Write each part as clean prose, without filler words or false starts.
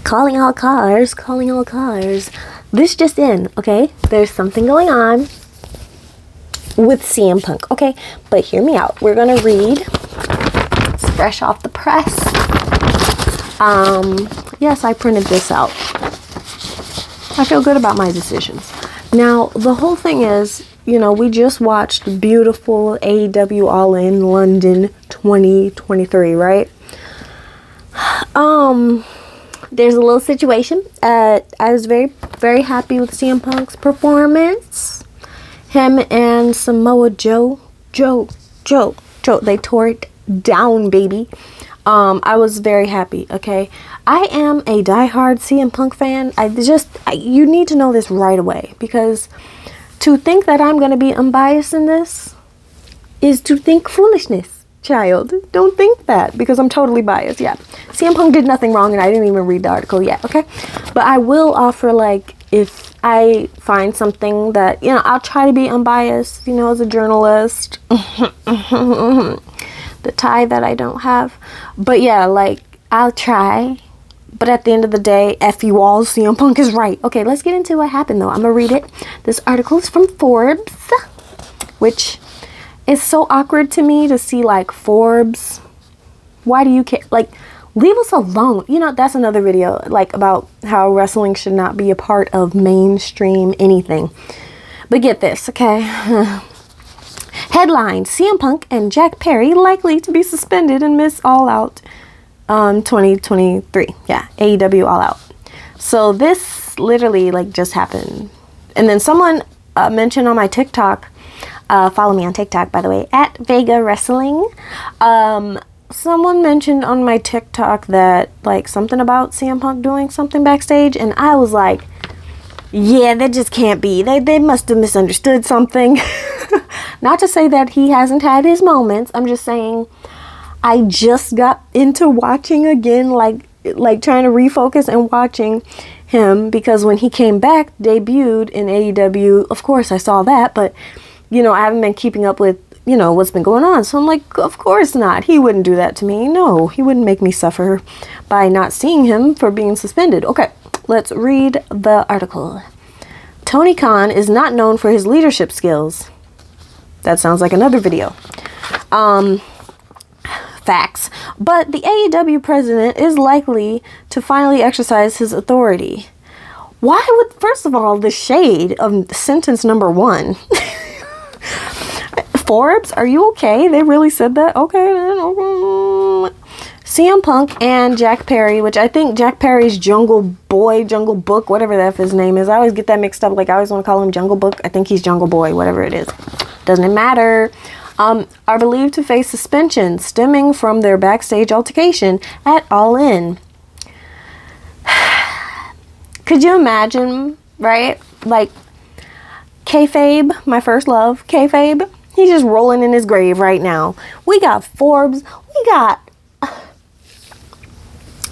Calling all cars, calling all cars. This just in, okay? There's something going on with CM Punk, okay? But hear me out. We're gonna read. It's fresh off the press. Yes, I printed this out. I feel good about my decisions. Now, the whole thing is, you know, we just watched beautiful AEW All In London 2023, right? There's a little situation. I was very, very happy with CM Punk's performance. Him and Samoa Joe, they tore it down, baby. I was very happy, okay? I am a diehard CM Punk fan. You need to know this right away, because to think that I'm going to be unbiased in this is to think foolishness. Child, don't think that, because I'm totally biased. Yeah, CM Punk did nothing wrong, and I didn't even read the article yet, okay? But I will offer, like, if I find something that, you know, I'll try to be unbiased, you know, as a journalist. The tie that I don't have. But yeah, like, I'll try. But at the end of the day, F you all, CM Punk is right. Okay, let's get into what happened, though. I'm gonna read it. This article is from Forbes, which... it's so awkward to me to see, like, Forbes. Why do you care? Like, leave us alone. You know, that's another video, like, about how wrestling should not be a part of mainstream anything. But get this, okay? Headline, CM Punk and Jack Perry likely to be suspended and miss All Out 2023. Yeah, AEW All Out. So this literally, like, just happened. And then someone mentioned on my TikTok, follow me on TikTok, by the way, at Vega Wrestling. Someone mentioned on my TikTok that, like, something about CM Punk doing something backstage, and I was like, yeah, that just can't be. They must have misunderstood something. Not to say that he hasn't had his moments. I'm just saying I just got into watching again, like trying to refocus and watching him, because when he came back, debuted in AEW, of course I saw that, but you know, I haven't been keeping up with, you know, what's been going on. So I'm like, of course not. He wouldn't do that to me. No, he wouldn't make me suffer by not seeing him for being suspended. Okay, let's read the article. Tony Khan is not known for his leadership skills. That sounds like another video. Facts. But the AEW president is likely to finally exercise his authority. Why would, first of all, the shade of sentence number 1... Forbes, are you okay? They really said that? Okay, then. CM Punk and Jack Perry, which I think Jack Perry's Jungle Boy, Jungle Book, whatever the F his name is. I always get that mixed up. Like, I always want to call him Jungle Book. I think he's Jungle Boy, whatever it is. Doesn't matter. Are believed to face suspension stemming from their backstage altercation at All In. Could you imagine, right? Like, kayfabe, my first love, kayfabe. He's just rolling in his grave right now. We got Forbes.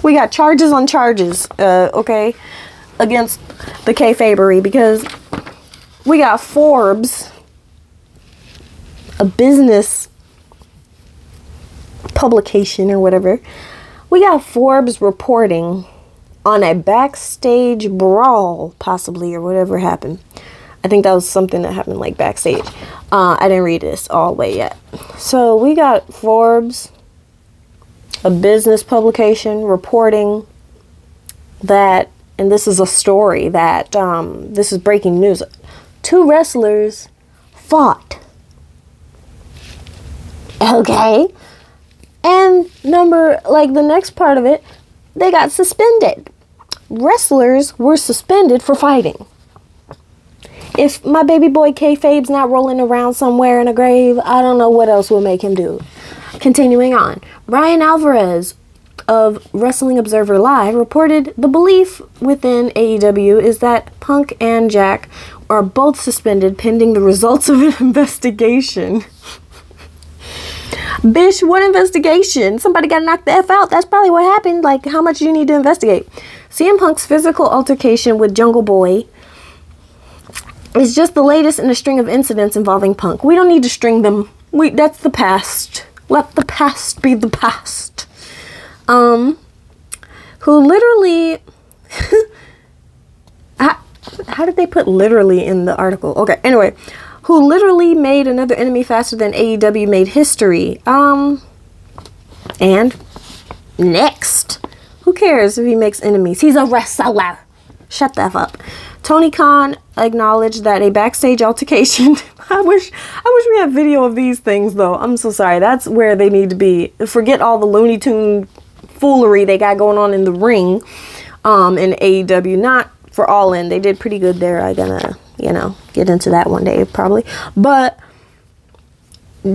We got charges on charges, okay, against the kayfabery, because we got Forbes, a business publication or whatever. We got Forbes reporting on a backstage brawl, possibly, or whatever happened. I think that was something that happened, like, backstage. I didn't read this all the way yet. So we got Forbes, a business publication, reporting that, and this is a story that, this is breaking news. 2 wrestlers fought. Okay. And the next part of it, they got suspended. Wrestlers were suspended for fighting. If my baby boy kayfabe's not rolling around somewhere in a grave, I don't know what else will make him do. Continuing on. Ryan Alvarez of Wrestling Observer Live reported the belief within AEW is that Punk and Jack are both suspended pending the results of an investigation. Bish, what investigation? Somebody got knocked the F out. That's probably what happened. Like, how much do you need to investigate? CM Punk's physical altercation with Jungle Boy is just the latest in a string of incidents involving Punk. We don't need to string them. That's the past. Let the past be the past. Who literally How did they put literally in the article? Okay, anyway, who literally made another enemy faster than AEW made history. And next, who cares if he makes enemies? He's a wrestler. Shut the F up. Tony Khan acknowledged that a backstage altercation. I wish we had video of these things, though. I'm so sorry. That's where they need to be. Forget all the Looney Tune foolery they got going on in the ring in AEW. Not for All In. They did pretty good there. I'm gonna, get into that one day probably. But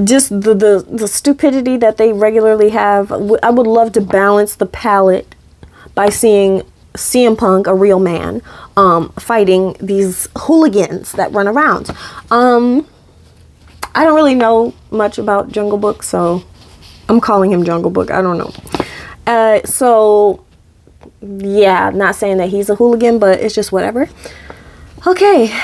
just the stupidity that they regularly have. I would love to balance the palette by seeing CM Punk, a real man, fighting these hooligans that run around. I don't really know much about Jungle Book, so I'm calling him Jungle Book. I don't know. So, yeah, I'm not saying that he's a hooligan, but it's just whatever. Okay.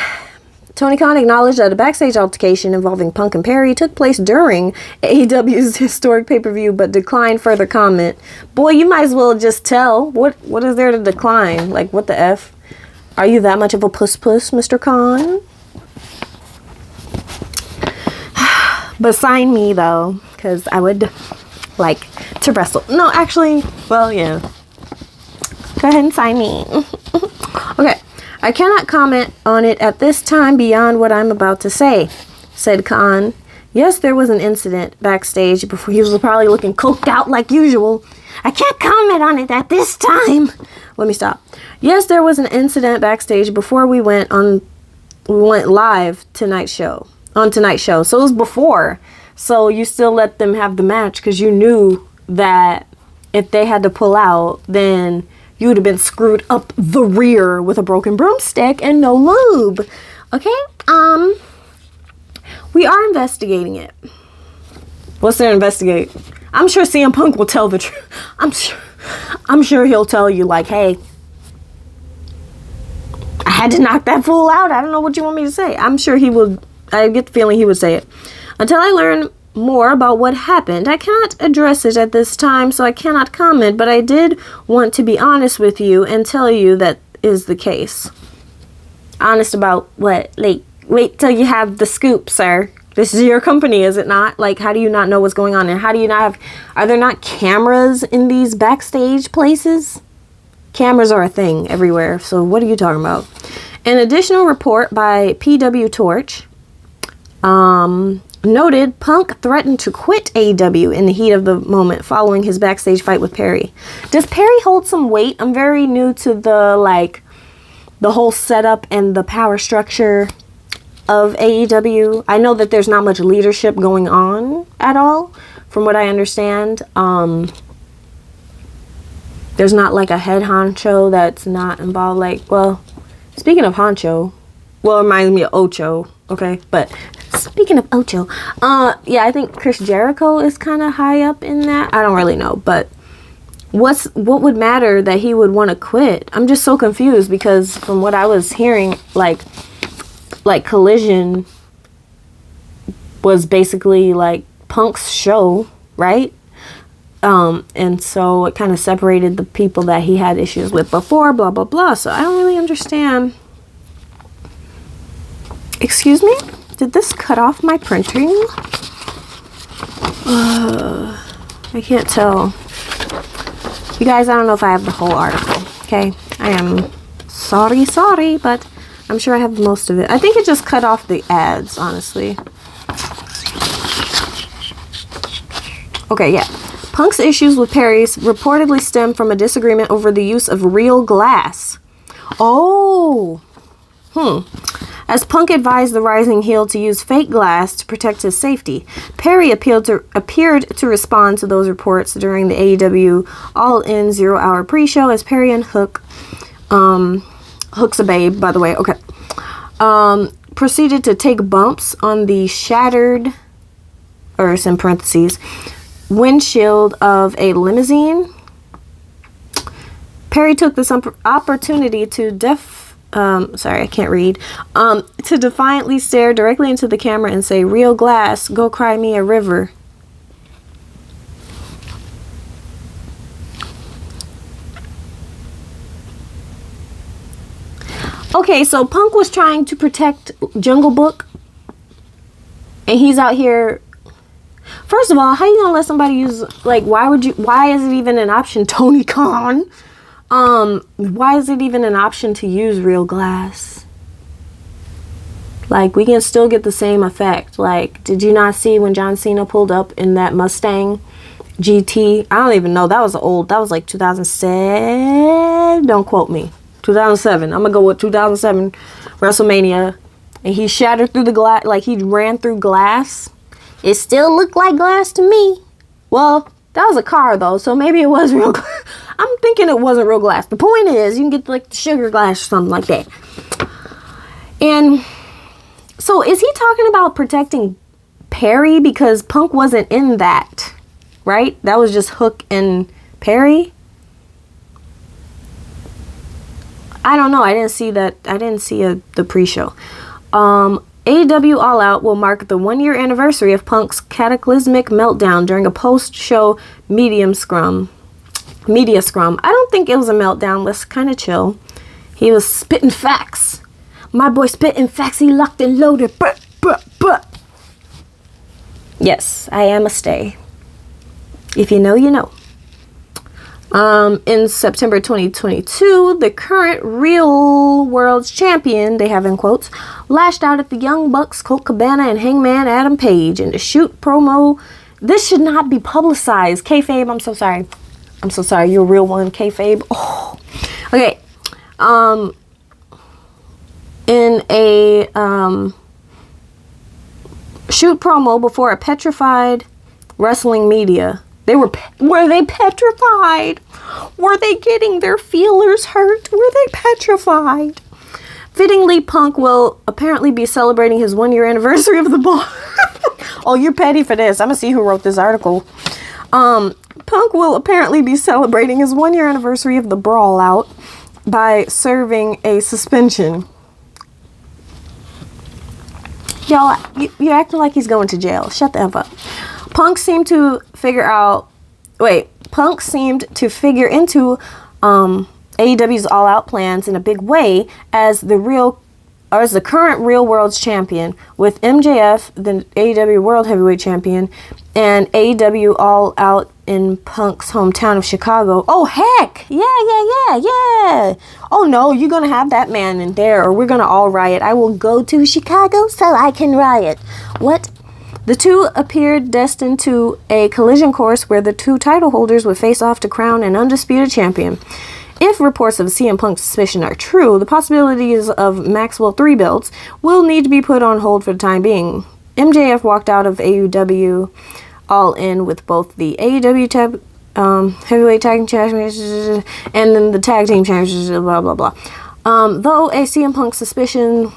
Tony Khan acknowledged that a backstage altercation involving Punk and Perry took place during AEW's historic pay-per-view, but declined further comment. Boy, you might as well just tell. What is there to decline? Like, what the F? Are you that much of a puss, Mr. Khan? But sign me, though, because I would like to wrestle. No, actually, well, yeah. Go ahead and sign me. Okay. I cannot comment on it at this time beyond what I'm about to say, said Khan. Yes, there was an incident backstage before. He was probably looking coked out like usual. I can't comment on it at this time. Let me stop. Yes, there was an incident backstage before we went live on tonight's show. So it was before. So you still let them have the match because you knew that if they had to pull out, then you would have been screwed up the rear with a broken broomstick and no lube. Okay? We are investigating it. What's there to investigate? I'm sure CM Punk will tell the truth. I'm sure he'll tell you, like, hey, I had to knock that fool out. I don't know what you want me to say. I'm sure he will. I get the feeling he would say it. Until I learn more about what happened, I cannot address it at this time, so I cannot comment, but I did want to be honest with you and tell you that is the case. Honest about what? Like, wait till you have the scoop, sir. This is your company, is it not? Like, how do you not know what's going on? And how do you not have, are there not cameras in these backstage places? Cameras are a thing everywhere, so what are you talking about? An additional report by PW Torch, noted Punk threatened to quit AEW in the heat of the moment following his backstage fight with Perry. Does Perry hold some weight? I'm very new to the whole setup and the power structure of AEW. I know that there's not much leadership going on at all, from what I understand. There's not like a head honcho that's not involved. Like, well, speaking of honcho, well, it reminds me of Ocho. Okay, but speaking of Ocho, yeah, I think Chris Jericho is kind of high up in that. I don't really know, but what would matter that he would want to quit? I'm just so confused because from what I was hearing, like Collision was basically like Punk's show, right? And so it kind of separated the people that he had issues with before, blah blah blah. So I don't really understand. Excuse me? Did this cut off my printing? I can't tell. You guys, I don't know if I have the whole article, okay? I am sorry, but I'm sure I have most of it. I think it just cut off the ads, honestly. Okay, yeah. Punk's issues with Perry's reportedly stem from a disagreement over the use of real glass. Oh! As Punk advised the rising heel to use fake glass to protect his safety, Perry appeared to respond to those reports during the AEW All-In 0 Hour pre-show as Perry and Hook's a babe, by the way, okay, proceeded to take bumps on the shattered, or it's in parentheses, windshield of a limousine. Perry took this opportunity to to defiantly stare directly into the camera and say, "Real glass, go cry me a river." Okay, so Punk was trying to protect Jungle Book, and he's out here. First of all, how you gonna let somebody use, like, why is it even an option, Tony Khan? Why is it even an option to use real glass? Like, we can still get the same effect. Like, did you not see when John Cena pulled up in that Mustang GT? I don't even know. That was like 2007. Don't quote me. 2007. I'm gonna go with 2007 WrestleMania. And he shattered through the glass, like he ran through glass. It still looked like glass to me. Well, that was a car though, so maybe it was real glass. I'm thinking it wasn't real glass. The point is, you can get like the sugar glass or something like that. And so is he talking about protecting Perry? Because Punk wasn't in that, right? That was just Hook and Perry. I don't know. I didn't see that. I didn't see the pre-show. AEW All Out will mark the 1-year anniversary of Punk's cataclysmic meltdown during a post-show media scrum. I don't think it was a meltdown. Let's kind of chill. He was spitting facts. My boy spitting facts. He locked and loaded. Yes, I am a stay. If you know, you know. In September 2022, the current Real World's champion, they have in quotes, lashed out at the Young Bucks, Colt Cabana, and Hangman Adam Page in the shoot promo. This should not be publicized. Kayfabe, I'm so sorry. I'm so sorry. You're a real one, Kayfabe. Oh, okay. In a shoot promo before a petrified wrestling media. Were they petrified? Were they getting their feelers hurt? Were they petrified? Fittingly, Punk will apparently be celebrating his 1-year anniversary of the bar. Oh, you're petty for this. I'm gonna see who wrote this article. Punk will apparently be celebrating his 1-year anniversary of the brawl out by serving a suspension. Y'all, you're acting like he's going to jail. Shut the F up. Punk seemed to figure into AEW's All Out plans in a big way as the current Real World's champion, with MJF, the AEW World Heavyweight Champion, and AEW All Out in Punk's hometown of Chicago. Oh, heck! Yeah. Oh, no, you're going to have that man in there, or we're going to all riot. I will go to Chicago so I can riot. What? The two appeared destined to a collision course where the two title holders would face off to crown an undisputed champion. If reports of CM Punk's suspicion are true, the possibilities of Maxwell 3 belts will need to be put on hold for the time being. MJF walked out of AEW All In with both the AEW heavyweight tag team champions and then the tag team champions, blah, blah, blah. Though a CM Punk suspension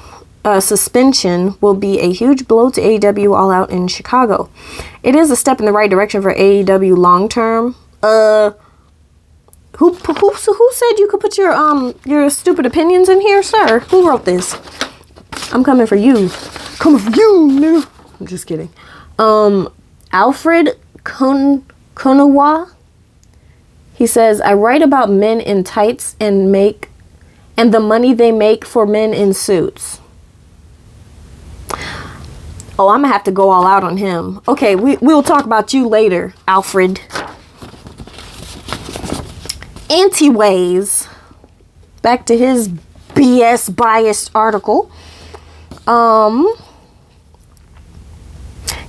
will be a huge blow to AEW All Out in Chicago. It is a step in the right direction for AEW long term. Who said you could put your stupid opinions in here, sir? Who wrote this? I'm coming for you. Coming for you, nigga. I'm just kidding. Alfred Konawa. He says, I write about men in tights and the money they make for men in suits. Oh, I'm gonna have to go all out on him. Okay, we'll talk about you later, Alfred. Anyways, back to his BS biased article.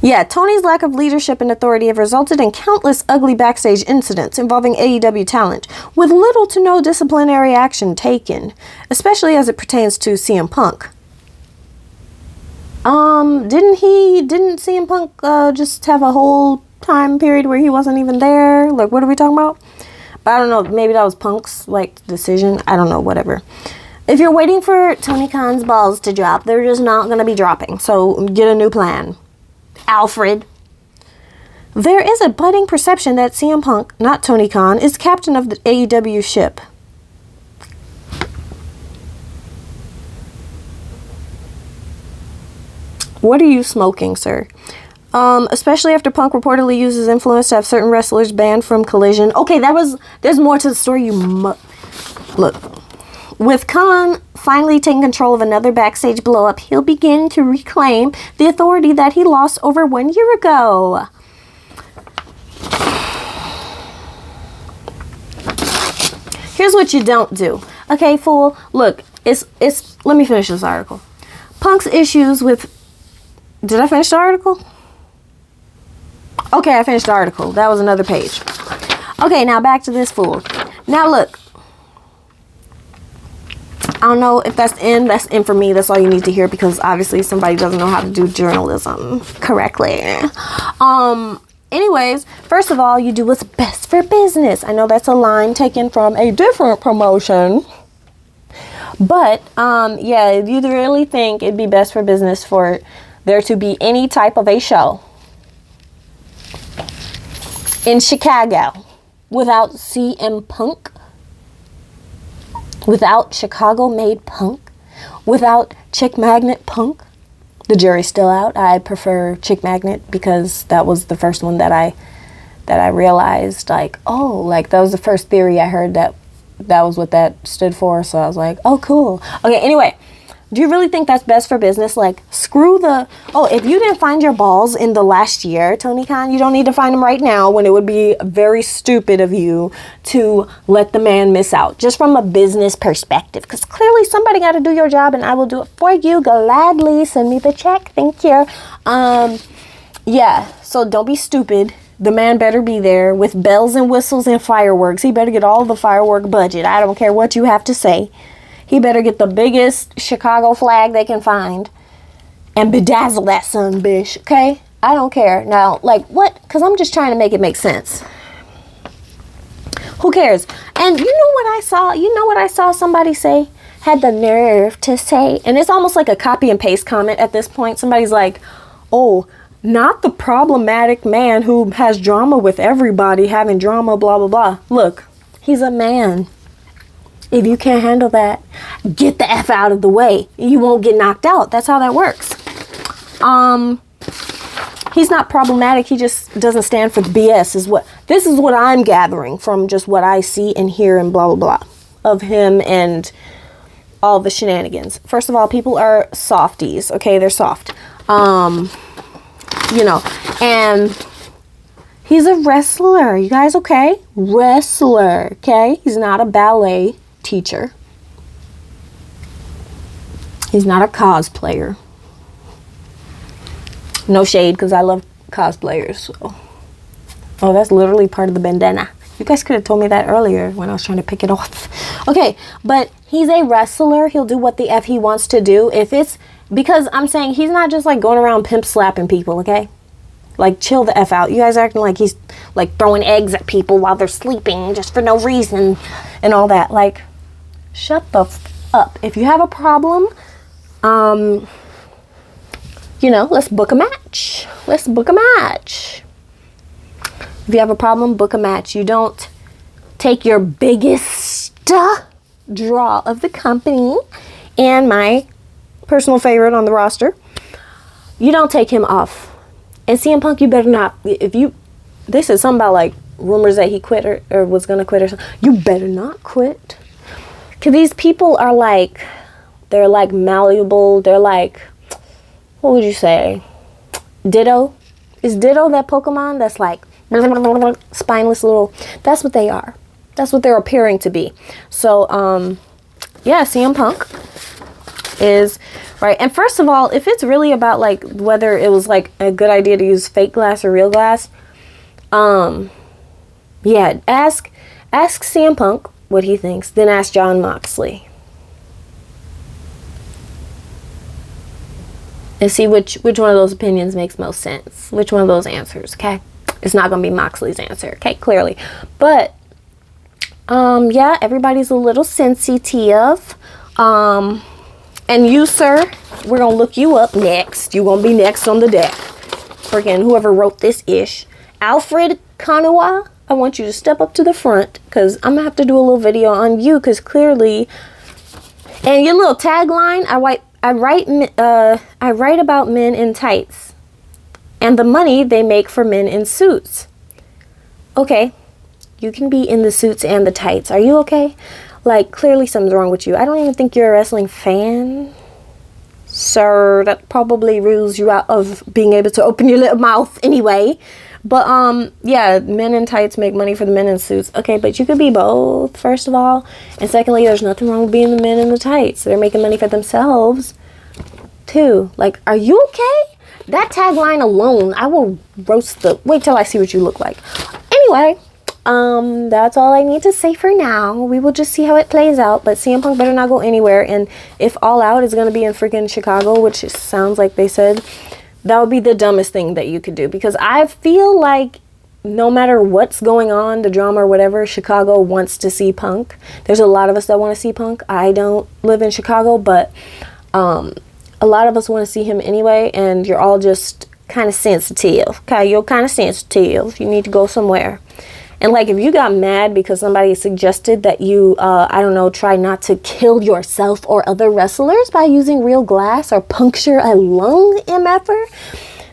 Yeah, Tony's lack of leadership and authority have resulted in countless ugly backstage incidents involving AEW talent, with little to no disciplinary action taken, especially as it pertains to CM Punk. Didn't CM Punk just have a whole time period where he wasn't even there? Like, what are we talking about? But I don't know, maybe that was Punk's, like, decision. I don't know, whatever. If you're waiting for Tony Khan's balls to drop, they're just not going to be dropping. So get a new plan, Alfred. There is a budding perception that CM Punk, not Tony Khan, is captain of the AEW ship. What are you smoking, sir? Especially after Punk reportedly used his influence to have certain wrestlers banned from Collision. Okay, there's more to the story. Look, With Khan finally taking control of another backstage blow-up, he'll begin to reclaim the authority that he lost over 1 year ago. Here's what you don't do. Okay, fool. Look, it's let me finish this article. Punk's issues with... Did I finish the article? Okay, I finished the article. That was another page. Okay, now back to this fool. Now look. I don't know if that's in for me. That's all you need to hear, because obviously somebody doesn't know how to do journalism correctly. Anyways, first of all, you do what's best for business. I know that's a line taken from a different promotion. But, yeah, if you really think it'd be best for business for there to be any type of a show in Chicago without cmpunk, without Chicago-made punk, without Chick Magnet punk, the jury's still out. I prefer Chick Magnet because that was the first one that I realized, like, oh, like that was the first theory I heard that was what that stood for. So I was like, oh, cool. Okay, anyway, do you really think that's best for business? Like, screw the... Oh, if you didn't find your balls in the last year, Tony Khan, you don't need to find them right now, when it would be very stupid of you to let the man miss out. Just from a business perspective. Because clearly somebody got to do your job, and I will do it for you gladly. Send me the check. Thank you. Yeah, so don't be stupid. The man better be there with bells and whistles and fireworks. He better get all the firework budget. I don't care what you have to say. He better get the biggest Chicago flag they can find and bedazzle that son, bitch, okay? I don't care. Now, like, what? Because I'm just trying to make it make sense. Who cares? And you know what I saw? You know what I saw somebody say? Had the nerve to say, and it's almost like a copy and paste comment at this point. Somebody's like, oh, not the problematic man who has drama with everybody having drama, blah, blah, blah. Look, he's a man. If you can't handle that, get the F out of the way. You won't get knocked out. That's how that works. He's not problematic. He just doesn't stand for the BS. This is what I'm gathering from just what I see and hear and blah, blah, blah of him and all the shenanigans. First of all, people are softies. Okay, they're soft. You know, and he's a wrestler. You guys okay? Wrestler, okay? He's not a ballet teacher. He's not a cosplayer. No shade, because I love cosplayers. So. Oh, that's literally part of the bandana. You guys could have told me that earlier when I was trying to pick it off. Okay, but he's a wrestler. He'll do what the F he wants to do. If it's... Because I'm saying he's not just like going around pimp slapping people, okay? Like, chill the F out. You guys are acting like he's like throwing eggs at people while they're sleeping just for no reason and all that. Like, shut the f up. If you have a problem, you know, let's book a match. Let's book a match. If you have a problem, book a match. You don't take your biggest draw of the company and my personal favorite on the roster. You don't take him off. And CM Punk, you better not. If you, they said something about like rumors that he quit or was gonna quit or something. You better not quit. Cause these people are like, they're like malleable. They're like, what would you say? Ditto? Is Ditto that Pokemon that's like spineless little? That's what they are. That's what they're appearing to be. So, yeah, CM Punk is right. And first of all, if it's really about like whether it was like a good idea to use fake glass or real glass, yeah, ask CM Punk what he thinks, then ask John Moxley and see which one of those opinions makes most sense, which one of those answers. Okay, it's not gonna be Moxley's answer, okay, clearly, but yeah, everybody's a little sensitive. And you, sir, we're going to look you up next. You're going to be next on the deck. Freaking whoever wrote this ish. Alfred Kanawa, I want you to step up to the front because I'm going to have to do a little video on you because clearly... And your little tagline, I write about men in tights and the money they make for men in suits. Okay, you can be in the suits and the tights. Are you okay? Like, clearly something's wrong with you. I don't even think you're a wrestling fan, sir. That probably rules you out of being able to open your little mouth anyway. But, yeah, men in tights make money for the men in suits. Okay, but you could be both, first of all. And secondly, there's nothing wrong with being the men in the tights. They're making money for themselves, too. Like, are you okay? That tagline alone, I will roast the... Wait till I see what you look like. Anyway, that's all I need to say for now. We will just see how it plays out. But CM Punk better not go anywhere. And if All Out is going to be in freaking Chicago, which it sounds like they said... That would be the dumbest thing that you could do, because I feel like no matter what's going on, the drama or whatever, Chicago wants to see Punk. There's a lot of us that want to see Punk. I don't live in Chicago, but a lot of us want to see him anyway, and you're all just kind of sensitive. Okay, you're kind of sensitive. You need to go somewhere. And like, if you got mad because somebody suggested that you, I don't know, try not to kill yourself or other wrestlers by using real glass or puncture a lung MFer,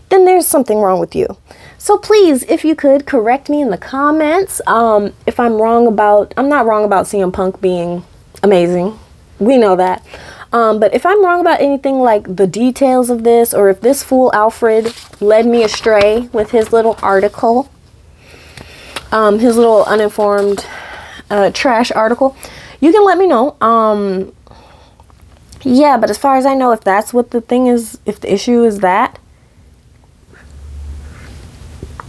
then there's something wrong with you. So please, if you could, correct me in the comments. If I'm not wrong about CM Punk being amazing. We know that. But if I'm wrong about anything like the details of this, or if this fool Alfred led me astray with his little article, his little uninformed trash article, you can let me know. Yeah, but as far as I know, if that's what the thing is, if the issue is that,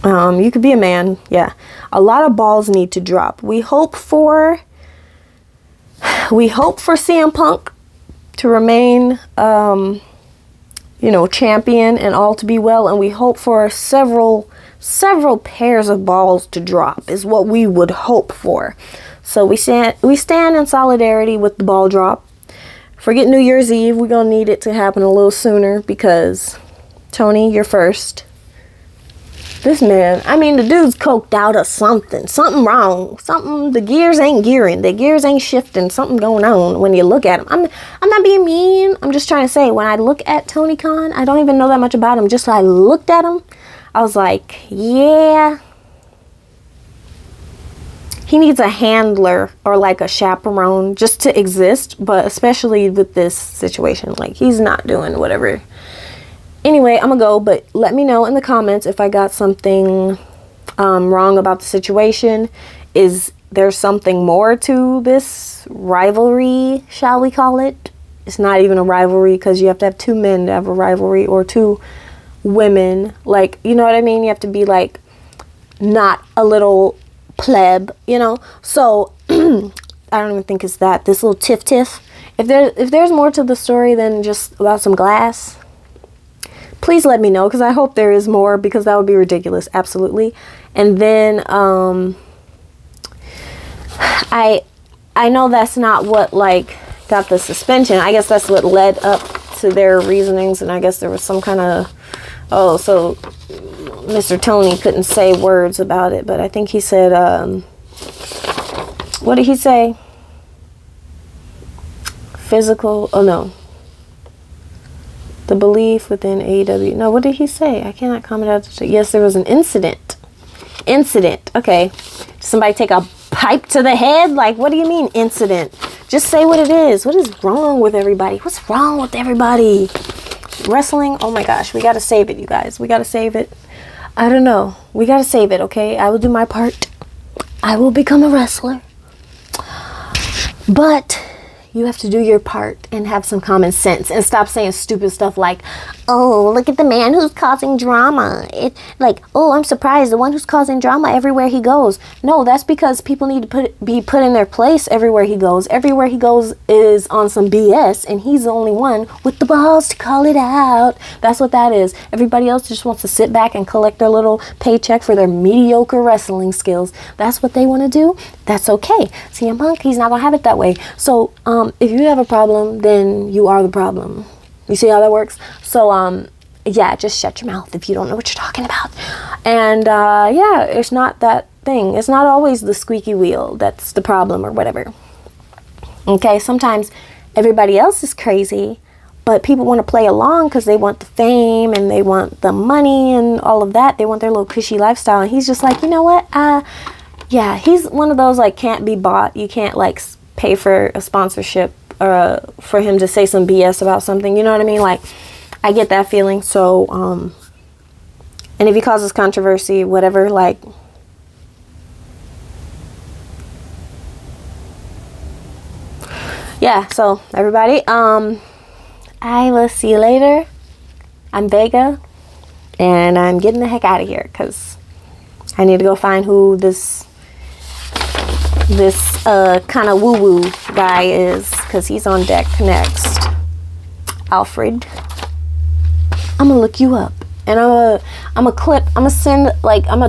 you could be a man. Yeah, a lot of balls need to drop. We hope for CM Punk to remain champion and all to be well, and we hope for several pairs of balls to drop is what we would hope for. So we stand in solidarity with the ball drop. Forget New Year's Eve. We're gonna need it to happen a little sooner, because Tony, you're first. This man, I mean, the dude's coked out of something wrong, the gears ain't gearing, the gears ain't shifting, something going on when you look at him. I'm not being mean, I'm just trying to say, when I look at Tony Khan, I don't even know that much about him, just so I looked at him, I was like, yeah, he needs a handler or like a chaperone just to exist, but especially with this situation, like, he's not doing whatever. Anyway, I'm gonna go, but let me know in the comments if I got something wrong about the situation. Is there something more to this rivalry, shall we call it? It's not even a rivalry, because you have to have two men to have a rivalry, or two women. Like, you know what I mean? You have to be like not a little pleb, you know? So I don't even think it's that. This little tiff. If there's more to the story than just about some glass, please let me know, because I hope there is more, because that would be ridiculous. Absolutely. And then I know that's not what like got the suspension. I guess that's what led up to their reasonings, and I guess there was some kind of so Mr. Tony couldn't say words about it, but I think he said what did he say? Physical, the belief within AEW. No, what did he say? I cannot comment out. Yes, there was an incident. Okay. Did somebody take a pipe to the head? Like, what do you mean incident? Just say what it is. What is wrong with everybody? What's wrong with everybody? Wrestling? Oh my gosh. We got to save it, you guys. We got to save it. I don't know. We got to save it, okay? I will do my part. I will become a wrestler. But you have to do your part and have some common sense and stop saying stupid stuff like, oh, look at the man who's causing drama. I'm surprised, the one who's causing drama everywhere he goes. No, that's because people need to be put in their place everywhere he goes. Everywhere he goes is on some BS, and he's the only one with the balls to call it out. That's what that is. Everybody else just wants to sit back and collect their little paycheck for their mediocre wrestling skills. That's what they want to do. That's okay. CM Punk, he's not going to have it that way. So, if you have a problem, then you are the problem. You see how that works? So, yeah, just shut your mouth if you don't know what you're talking about. And, yeah, it's not that thing. It's not always the squeaky wheel that's the problem or whatever. Okay, sometimes everybody else is crazy, but people want to play along because they want the fame and they want the money and all of that. They want their little cushy lifestyle. And he's just like, you know what? Yeah, he's one of those, like, can't be bought. You can't, like, pay for a sponsorship for him to say some BS about something. You know what I mean? Like, I get that feeling. So, and if he causes controversy, whatever, like, yeah. So everybody, I will see you later. I'm Vega, and I'm getting the heck out of here because I need to go find who this kind of woo-woo guy is, because he's on deck next. Alfred. I'm gonna look you up, and I'm gonna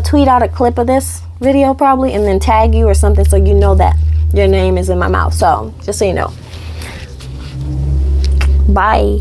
tweet out a clip of this video probably, and then tag you or something so you know that your name is in my mouth. So just so you know. Bye.